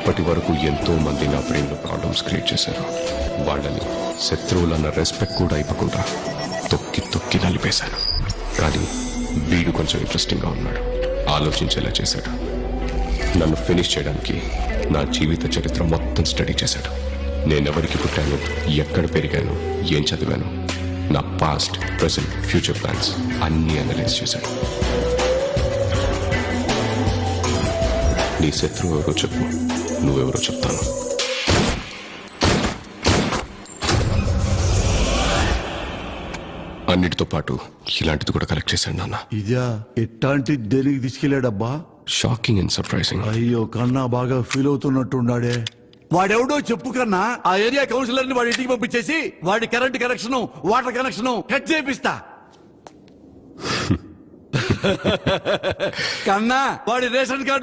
ఇప్పటి వరకు ఎంతో మంది నా బ్రెయిన్లో ప్రాబ్లమ్స్ క్రియేట్ చేశారు. వాళ్ళని శత్రువులన్న రెస్పెక్ట్ కూడా ఇవ్వకుండా తొక్కి తొక్కి నలిపేశాను. కానీ వీడు కొంచెం ఇంట్రెస్టింగ్గా ఉన్నాడు, ఆలోచించేలా చేశాడు. నన్ను ఫినిష్ చేయడానికి నా జీవిత చరిత్ర మొత్తం స్టడీ చేశాడు. నేనెవరికి పుట్టాను, ఎక్కడ పెరిగాను, ఏం చదివాను, నా పాస్ట్, ప్రెసెంట్, ఫ్యూచర్ ప్లాన్స్ అన్నీ అనలైజ్ చేశాడు. నీ శత్రువు ఎవరో చెప్పు, నువ్వెవరో చెప్తాను. అన్నిటితో పాటు ఇలాంటిది కూడా కలెక్ట్ చేశాడు నాన్న. ఇదా ఎట్లాంటి దేనికి తీసుకెళ్లాడబ్బా? Shocking and surprising. అయ్యో కన్నా బాగా ఫీల్ అవుతున్నట్టున్నాడే. వాడెవడో చెప్పు కన్నా, ఆ ఏరియా కౌన్సిలర్ ని వాడి ఇంటికి పంపించేసి వాడి current connection, water connection cut చేపిస్తా. కన్నా వాడి రేషన్ కార్డు